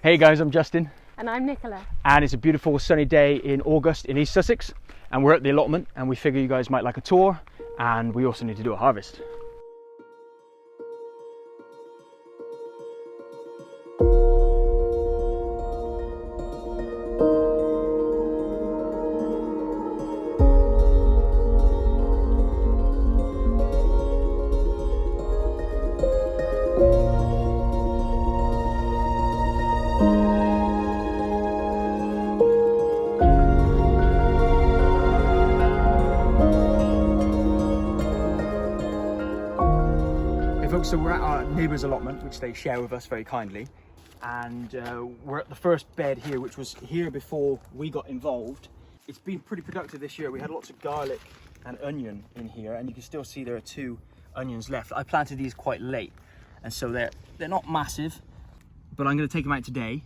Hey guys, I'm Justin. And I'm Nicola. And it's a beautiful sunny day in August in East Sussex. And we're at the allotment and we figure you guys might like a tour. And we also need to do a harvest. So we're at our neighbour's allotment, which they share with us very kindly, and we're at the first bed here, which was here before we got involved. It's been pretty productive this year. We had lots of garlic and onion in here, and you can still see there are 2 onions left. I planted these quite late, and so they're not massive, but I'm going to take them out today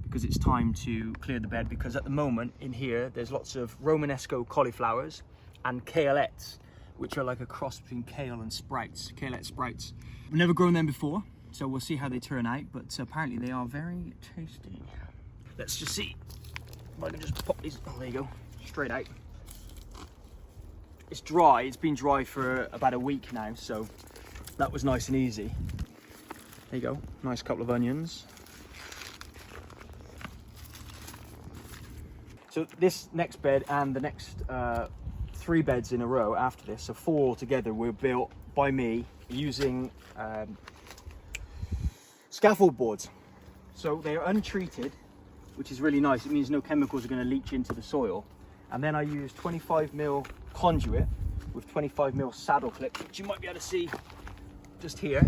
because it's time to clear the bed, because at the moment in here there's lots of Romanesco cauliflowers and kaleettes, which are like a cross between kale and sprouts, kaleette sprouts. I've never grown them before, so we'll see how they turn out, but apparently they are very tasty. Let's just see if I can just pop these, oh there you go, straight out. It's dry, it's been dry for about a week now, so that was nice and easy. There you go, nice couple of onions. So this next bed and the next 3 beds in a row after this, so 4 altogether, were built by me using scaffold boards. So they are untreated, which is really nice. It means no chemicals are going to leach into the soil. And then I use 25mm conduit with 25mm saddle clips, which you might be able to see just here.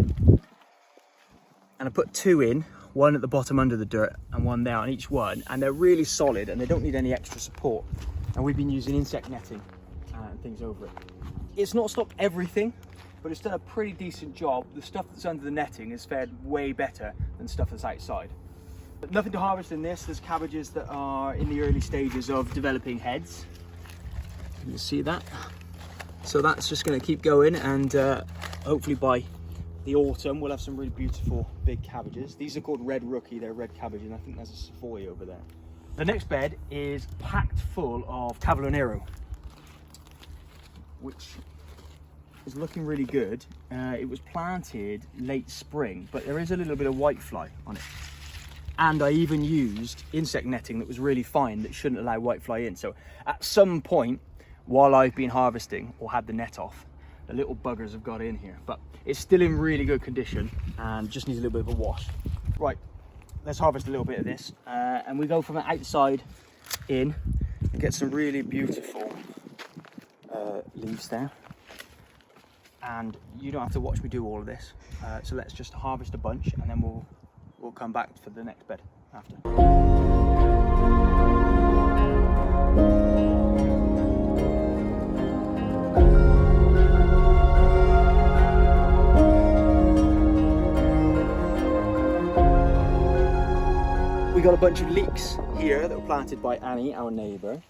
And I put 2 in, 1 at the bottom under the dirt and 1 there on each one, and they're really solid and they don't need any extra support. And we've been using insect netting and things over it. It's not stopped everything, but it's done a pretty decent job. The stuff that's under the netting is fared way better than stuff that's outside. But nothing to harvest in this. There's cabbages that are in the early stages of developing heads. You can see that. So that's just going to keep going, and hopefully by the autumn we'll have some really beautiful big cabbages. These are called red rookie, they're red cabbages, and I think there's a Savoy over there. The next bed is packed full of cavolo nero, which is looking really good. It was planted late spring, but there is a little bit of whitefly on it. And I even used insect netting that was really fine, that shouldn't allow whitefly in. So at some point while I've been harvesting or had the net off, the little buggers have got in here, but it's still in really good condition and just needs a little bit of a wash. Right, let's harvest a little bit of this, and we go from the outside in and get some really beautiful leaves there. And you don't have to watch me do all of this, so let's just harvest a bunch and then we'll come back for the next bed after. We got a bunch of leeks here that were planted by Annie, our neighbour.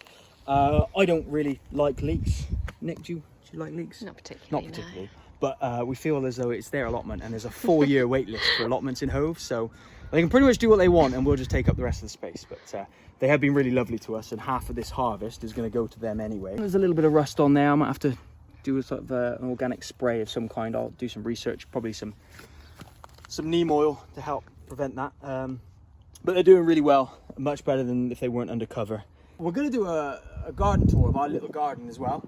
I don't really like leeks. Nick, do you like leeks? Not particularly. Not particularly. No. But we feel as though it's their allotment, and there's a 4-year wait list for allotments in Hove, so they can pretty much do what they want and we'll just take up the rest of the space. But they have been really lovely to us, and half of this harvest is going to go to them anyway. There's a little bit of rust on there. I might have to do a sort of an organic spray of some kind. I'll do some research, probably some neem oil to help prevent that. But they're doing really well, much better than if they weren't undercover. We're going to do a garden tour of our little garden as well,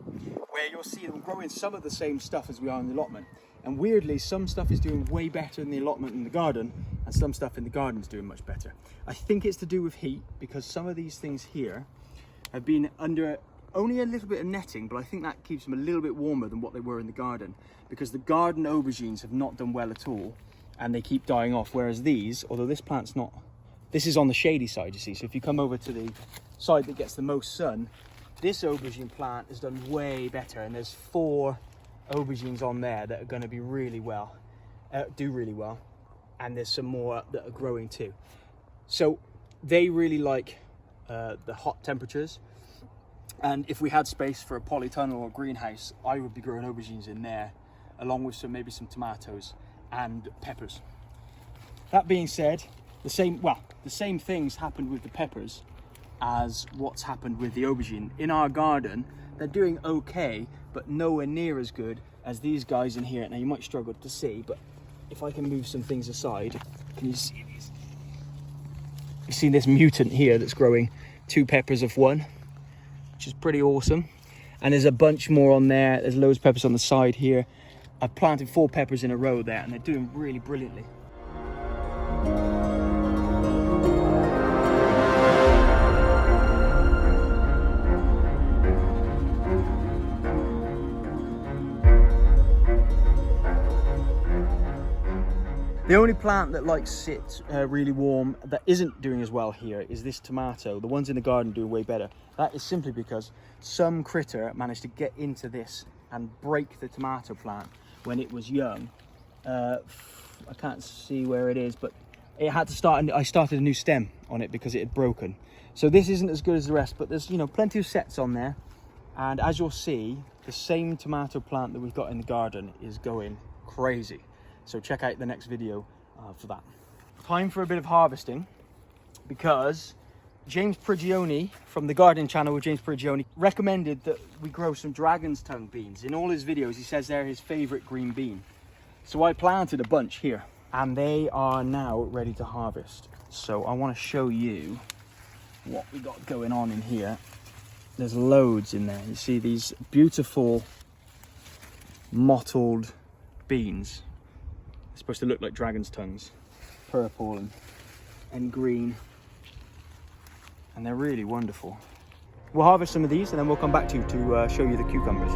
where you'll see them growing some of the same stuff as we are in the allotment. And weirdly, some stuff is doing way better in the allotment in the garden, and some stuff in the garden is doing much better. I think it's to do with heat, because some of these things here have been under only a little bit of netting, but I think that keeps them a little bit warmer than what they were in the garden, because the garden aubergines have not done well at all, and they keep dying off, whereas these, although this plant's not, this is on the shady side, you see, so if you come over to the side that gets the most sun, this aubergine plant has done way better, and there's 4 aubergines on there that are going to be really well, do really well, and there's some more that are growing too. So they really like the hot temperatures, and if we had space for a polytunnel or greenhouse, I would be growing aubergines in there, along with maybe some tomatoes and peppers. That being said, the same things happened with the peppers as what's happened with the aubergine. In our garden, they're doing okay, but nowhere near as good as these guys in here. Now you might struggle to see, but if I can move some things aside, can you see these? You see this mutant here that's growing 2 peppers of 1, which is pretty awesome. And there's a bunch more on there. There's loads of peppers on the side here. I've planted 4 peppers in a row there, and they're doing really brilliantly. The only plant that likes it really warm that isn't doing as well here is this tomato. The ones in the garden do way better. That is simply because some critter managed to get into this and break the tomato plant when it was young. I can't see where it is, but it had to start, and I started a new stem on it because it had broken. So this isn't as good as the rest, but there's, you know, plenty of sets on there. And as you'll see, the same tomato plant that we've got in the garden is going crazy. So check out the next video for that. Time for a bit of harvesting, because James Prigioni from the gardening channel with James Prigioni recommended that we grow some dragon's tongue beans. In all his videos, he says they're his favorite green bean. So I planted a bunch here, and they are now ready to harvest. So I want to show you what we got going on in here. There's loads in there. You see these beautiful mottled beans. It's supposed to look like dragon's tongues, purple and green, and they're really wonderful. We'll harvest some of these and then we'll come back to you to show you the cucumbers.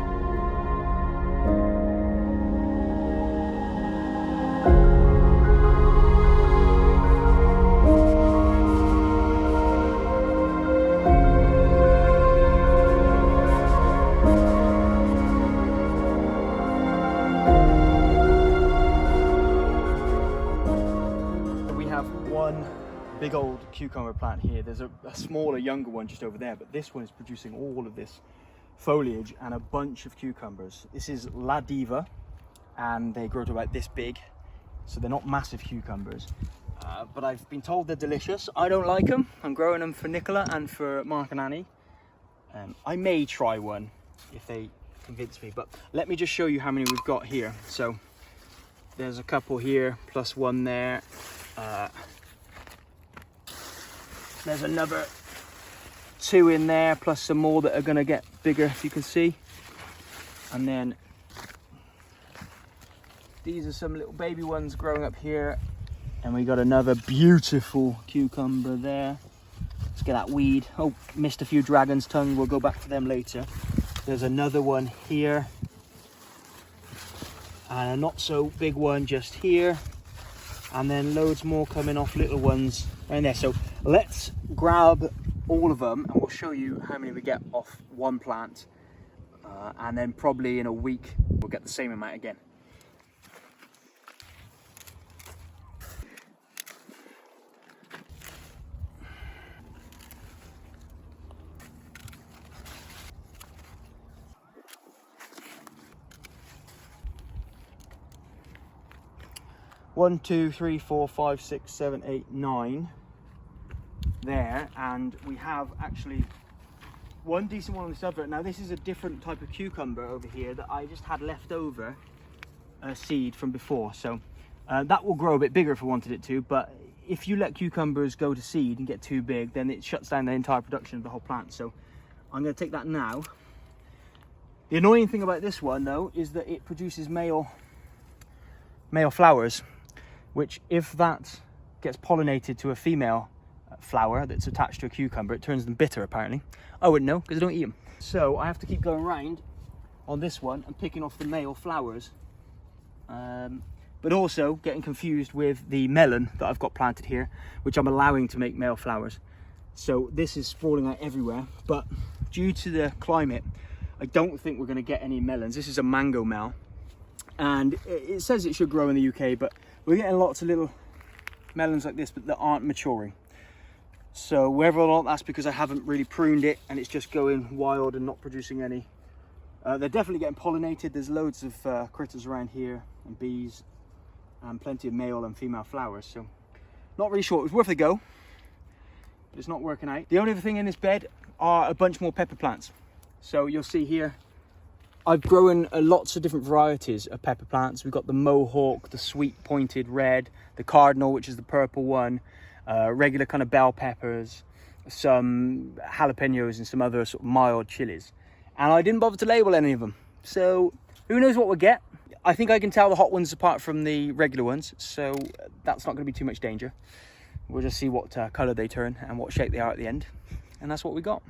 Big old cucumber plant here. There's a smaller, younger one just over there, but this one is producing all of this foliage and a bunch of cucumbers. This is La Diva, and they grow to about this big, so they're not massive cucumbers, but I've been told they're delicious. I don't like them. I'm growing them for Nicola and for Mark and Annie. I may try one if they convince me, but let me just show you how many we've got here. So there's a couple here plus one there. There's another 2 in there, plus some more that are going to get bigger, if you can see. And then these are some little baby ones growing up here. And we got another beautiful cucumber there. Let's get that weed. Oh, missed a few dragon's tongue. We'll go back to them later. There's another one here. And a not so big one just here. And then loads more coming off, little ones right there. So let's grab all of them and we'll show you how many we get off one plant, and then probably in a week we'll get the same amount again. One, 2, 3, 4, 5, 6, 7, 8, 9 there, and we have actually one decent one on this other. Now this is a different type of cucumber over here that I just had left over a seed from before, so that will grow a bit bigger if I wanted it to, but if you let cucumbers go to seed and get too big, then it shuts down the entire production of the whole plant. So I'm going to take that now. The annoying thing about this one though is that it produces male flowers, which if that gets pollinated to a female flower that's attached to a cucumber, it turns them bitter apparently. I wouldn't know because I don't eat them. So I have to keep going around on this one and picking off the male flowers, but also getting confused with the melon that I've got planted here, which I'm allowing to make male flowers. So this is falling out everywhere, but due to the climate, I don't think we're going to get any melons. This is a mango mel, and it says it should grow in the UK, but we're getting lots of little melons like this, but that aren't maturing. So whether or not that's because I haven't really pruned it and it's just going wild and not producing any. They're definitely getting pollinated. There's loads of critters around here, and bees, and plenty of male and female flowers. So Not really sure. It was worth a go, but it's not working out. The only other thing in this bed are a bunch more pepper plants. So you'll see here, I've grown lots of different varieties of pepper plants. We've got the mohawk, the sweet pointed red, the cardinal, which is the purple one, regular kind of bell peppers, some jalapenos and some other sort of mild chilies. And I didn't bother to label any of them. So who knows what we'll get. I think I can tell the hot ones apart from the regular ones. So that's not going to be too much danger. We'll just see what colour they turn and what shape they are at the end. And that's what we got.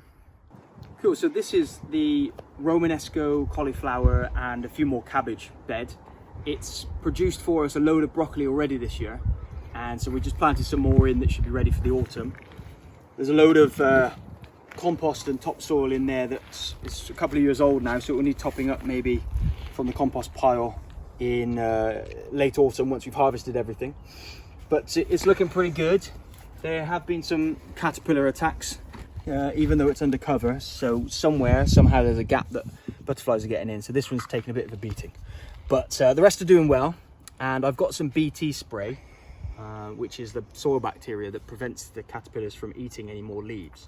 Cool, so this is the Romanesco cauliflower and a few more cabbage bed. It's produced for us a load of broccoli already this year. And so we just planted some more in that should be ready for the autumn. There's a load of compost and topsoil in there that's a couple of years old now, so it will need topping up maybe from the compost pile in late autumn once we've harvested everything. But it's looking pretty good. There have been some caterpillar attacks, even though it's undercover. So somehow there's a gap that butterflies are getting in. So this one's taking a bit of a beating. But the rest are doing well. And I've got some BT spray, which is the soil bacteria that prevents the caterpillars from eating any more leaves.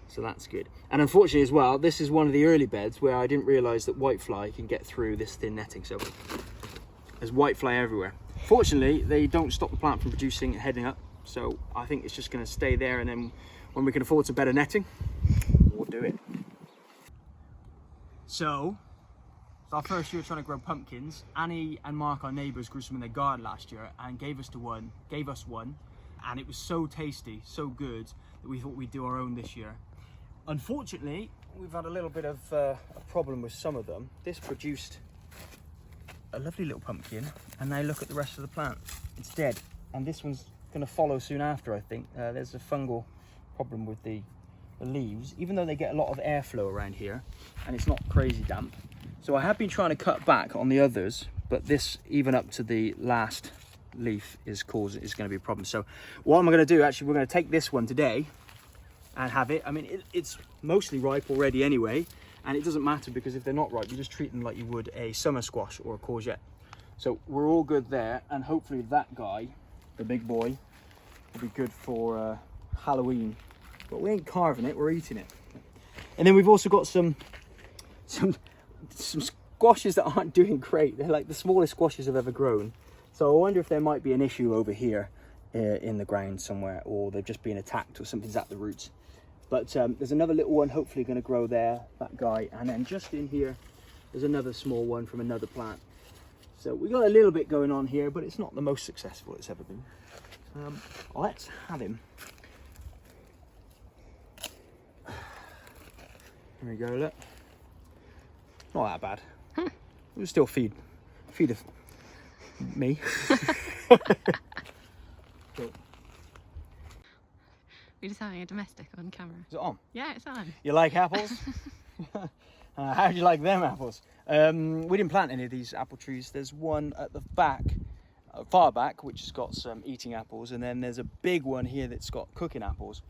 So that's good. And unfortunately as well, this is one of the early beds where I didn't realise that whitefly can get through this thin netting. So there's whitefly everywhere. Fortunately, they don't stop the plant from producing and heading up. So I think it's just going to stay there, and then when we can afford some better netting, we'll do it. So it's our first year trying to grow pumpkins. Annie and Mark, our neighbours, grew some in their garden last year and gave us one, and it was so tasty, so good, that we thought we'd do our own this year. Unfortunately, we've had a little bit of a problem with some of them. This produced a lovely little pumpkin, and now look at the rest of the plant. It's dead, and this one's going to follow soon after, I think. There's a fungal problem with the leaves, even though they get a lot of airflow around here, and it's not crazy damp. So I have been trying to cut back on the others, but this, even up to the last leaf, is going to be a problem. So what am I going to do? Actually, we're going to take this one today and have it. I mean, it's mostly ripe already anyway, and it doesn't matter, because if they're not ripe, you just treat them like you would a summer squash or a courgette. So we're all good there, and hopefully that guy, the big boy, will be good for Halloween. But we ain't carving it, we're eating it. And then we've also got some squashes that aren't doing great. They're like the smallest squashes I've ever grown. So I wonder if there might be an issue over here in the ground somewhere, or they've just been attacked, or something's at the roots. But there's another little one hopefully going to grow there, that guy. And then just in here, there's another small one from another plant. So we got a little bit going on here, but it's not the most successful it's ever been. Let's have him. There we go, look. Not that bad. We'll still feed me. Cool. We're just having a domestic on camera. Is it on? Yeah, it's on. You like apples? How do you like them apples? We didn't plant any of these apple trees. There's one at the back, far back, which has got some eating apples, and then there's a big one here that's got cooking apples.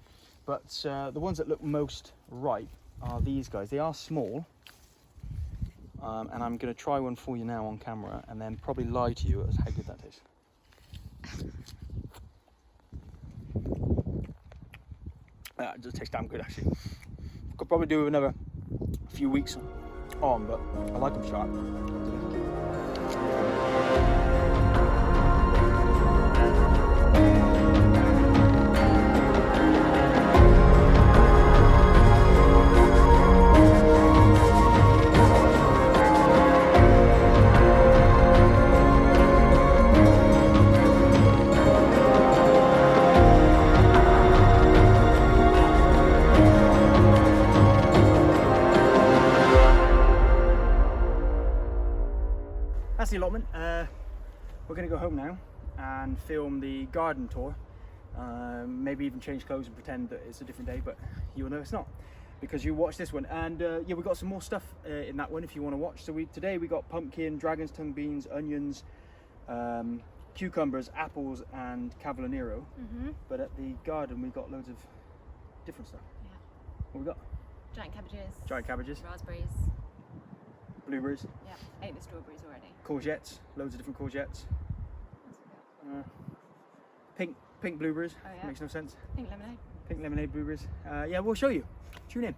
But the ones that look most ripe are these guys. They are small, and I'm going to try one for you now on camera, and then probably lie to you as how good that tastes. It does taste damn good, actually. Could probably do another few weeks on, but I like them sharp. That's the allotment. We're going to go home now and film the garden tour. Maybe even change clothes and pretend that it's a different day, but you'll know it's not, because you watch this one. And yeah, we've got some more stuff in that one if you want to watch. So today we got pumpkin, dragon's tongue beans, onions, cucumbers, apples, and cavolo nero. But at the garden we got loads of different stuff. Yeah. What we got? Giant cabbages. Giant cabbages. Raspberries. Blueberries. Yeah, ate the strawberries already. Courgettes, loads of different courgettes. Pink Pink blueberries. Oh, yeah. Makes no sense. Pink lemonade. Pink lemonade blueberries. Yeah, we'll show you. Tune in.